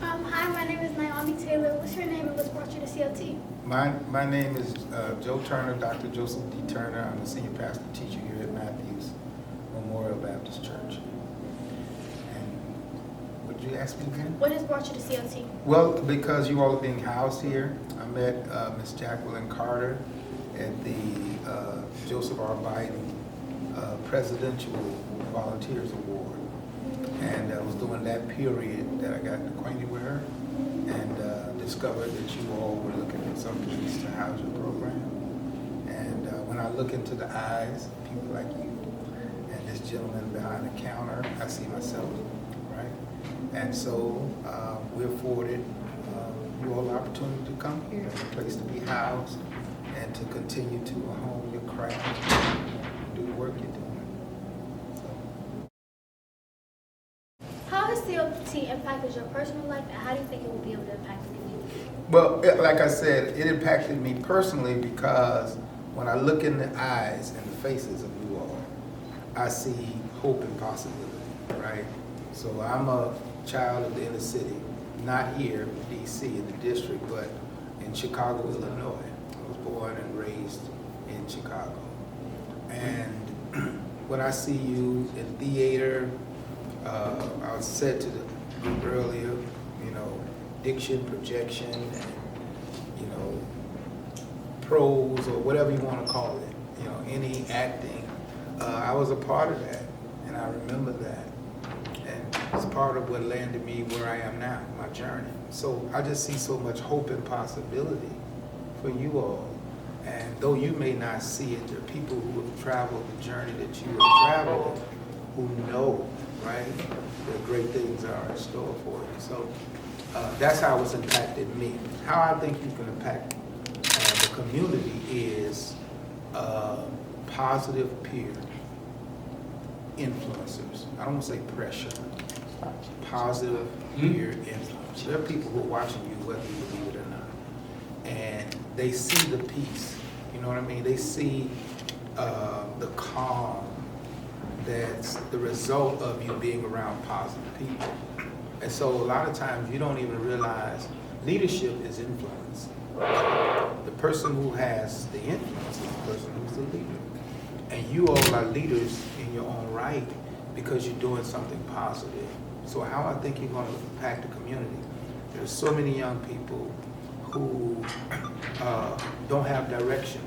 Hi, my name is Naomi Taylor. What's your name and what's brought you to CLT? My name is Joe Turner, Dr. Joseph D. Turner. I'm the senior pastor teacher here at Matthews Memorial Baptist Church. And would you ask me again? What has brought you to CLT? Well, because you all are being housed here, I met Miss Jacqueline Carter at the Joseph R. Biden Presidential Volunteers Award. And I was during that period that I got acquainted with her and discovered that you all were looking for some place to house your program. And when I look into the eyes of people like you and this gentleman behind the counter, I see myself, right? And so we're afforded you all the opportunity to come here, a place to be housed, and to continue to hone your craft and do the work you're doing. How has CLT impacted your personal life, and how do you think it will be able to impact the community? Well, like I said, it impacted me personally because when I look in the eyes and the faces of you all, I see hope and possibility, right? So I'm a child of the inner city, not here in D.C. in the district, but in Chicago, Illinois. I was born and raised in Chicago. And when I see you in theater, I was said to the group earlier, you know, diction, projection, and, you know, prose or whatever you want to call it, you know, any acting. I was a part of that, and I remember that. And it's part of what landed me where I am now, my journey. So I just see so much hope and possibility for you all. And though you may not see it, there are people who have traveled the journey that you have traveled who know, right, that great things are in store for you. So that's how it's impacted me. How I think you can impact the community is positive peer influencers. I don't want to say pressure. Positive peer influence. There are people who are watching you whether you believe it or not. And they see the peace. You know what I mean? They see the calm that's the result of you being around positive people. And so a lot of times you don't even realize leadership is influence. The person who has the influence is the person who's the leader. And you all are leaders in your own right because you're doing something positive. So how I think you're going to impact the community, there's so many young people who don't have direction.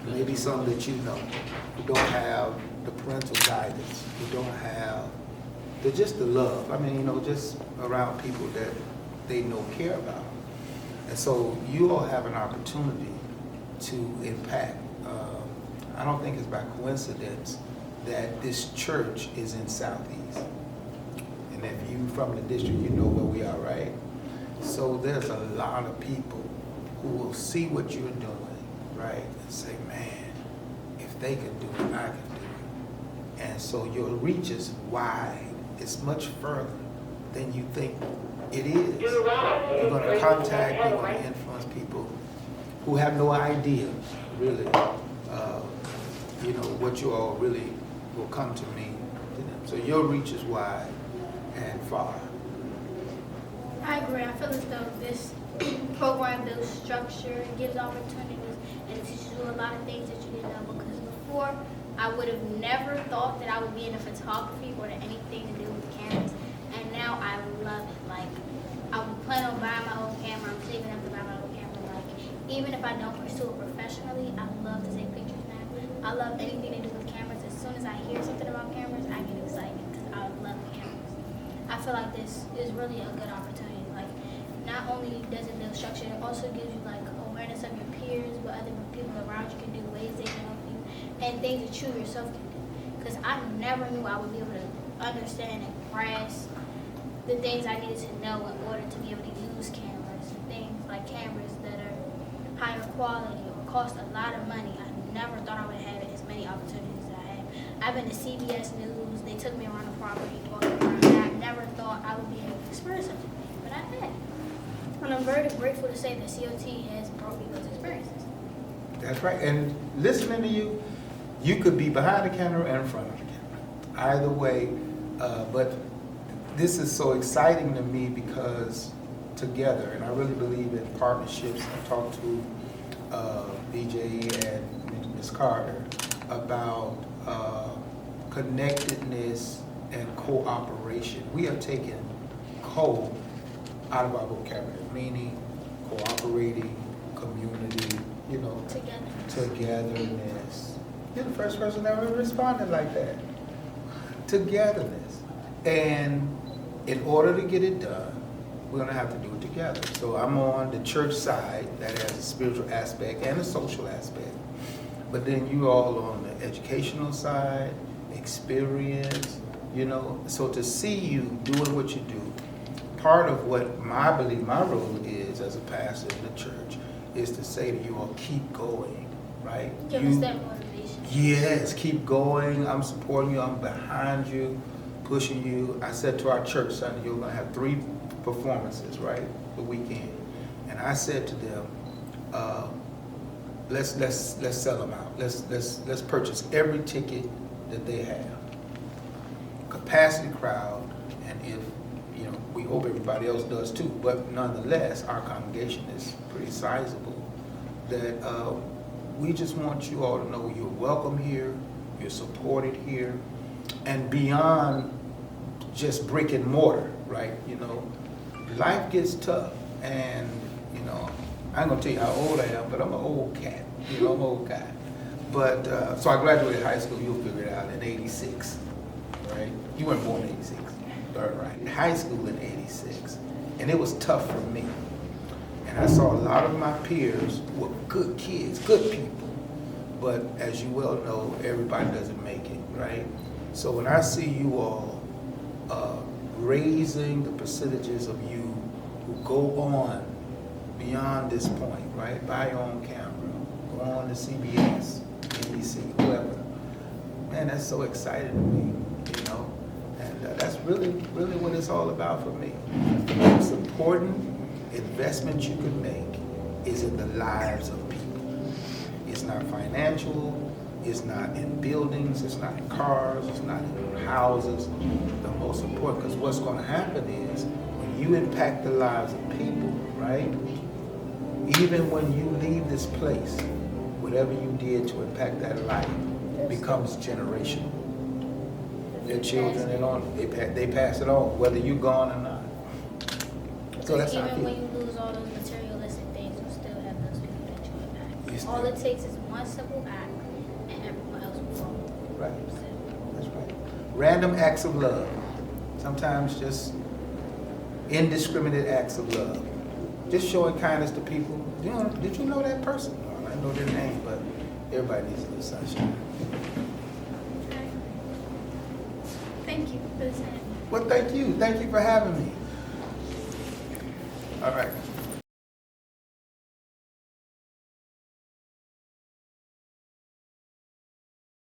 Maybe some that you know, who don't have the parental guidance, who don't have just the love. I mean, you know, just around people that they know care about. And so you all have an opportunity to impact. I don't think it's by coincidence that this church is in Southeast. And if you from the district, you know where we are, right? So there's a lot of people who will see what you're doing, right, and say, man, if they can do it, I can do it. And so your reach is wide. It's much further than you think it is. You're going to contact, you're going to influence people who have no idea, really, you know, what you all really will come to mean to them. So your reach is wide and far. I agree. I feel as though this program builds structure, gives opportunities, and teaches you a lot of things that you didn't know. Because before, I would have never thought that I would be into photography or anything to do with cameras. And now I love it. Like, I would plan on buying my own camera. I'm saving up to buy my own camera. Like, even if I don't pursue it professionally, I love to take pictures now. I love anything to do with cameras. As soon as I hear something about cameras, I get excited because I love cameras. I feel like this is really a good opportunity. Like, not only does it build structure, it also gives you like awareness of your peers, what other people around you can do, ways they can help you, and things that you yourself can do. Because I never knew I would be able to understand and grasp the things I needed to know in order to be able to use cameras. Things like cameras that are higher quality or cost a lot of money. I never thought I would have as many opportunities as I have. I've been to CBS News. They took me around the property, walking around, and I never thought I would be able to experience something, but I had. And I'm very grateful to say that COT has brought me those experiences. That's right. And listening to you, you could be behind the camera and in front of the camera. Either way, but this is so exciting to me because together, and I really believe in partnerships. I talked to BJ and Ms. Carter about connectedness and cooperation. We have taken co out of our vocabulary, meaning cooperating, community, you know, togetherness. You're the first person that ever responded like that. Togetherness. And in order to get it done, we're gonna have to do it together. So I'm on the church side that has a spiritual aspect and a social aspect. But then you all on the educational side, experience, you know. So to see you doing what you do, part of what I believe my role is as a pastor in the church is to say to you all, keep going, right? Give us that motivation. Yes, keep going. I'm supporting you. I'm behind you, pushing you. I said to our church Sunday, you're gonna have 3 performances, right, the weekend. And I said to them, let's sell them out. Let's purchase every ticket that they have. Capacity crowd, and if you know, we hope everybody else does too. But nonetheless, our congregation is pretty sizable. That we just want you all to know you're welcome here, you're supported here, and beyond just brick and mortar, right? You know, life gets tough, and you know, I ain't gonna tell you how old I am, but I'm an old cat. You know, I'm an old guy. But so I graduated high school. You'll figure it out in '86, right? You weren't born in '86, right? High school in '86, and it was tough for me. And I saw a lot of my peers were good kids, good people. But as you well know, everybody doesn't make it, right? So when I see you all raising the percentages of you who go on beyond this point, right? Buy your own camera, go on to CBS, NBC, whoever. Man, that's so exciting to me, you know? And that's really, really what it's all about for me. The most important investment you can make is in the lives of people. It's not financial, it's not in buildings, it's not in cars, it's not in houses. The most important, because what's going to happen is when you impact the lives of people, right? Even when you leave this place, whatever you did to impact that life becomes generational. Their children and on, they pass it on, whether you're gone or not. So that's how I Even feel. when you lose all those materialistic things, you still have those people that you impact. You All still- it takes is one simple act, and everyone else will follow. Right. That's right. Random acts of love. Sometimes just indiscriminate acts of love. Just showing kindness to people. You know, did you know that person? I know their name, but everybody needs a little sunshine. Okay. Thank you for this. Well, thank you. Thank you for having me. All right.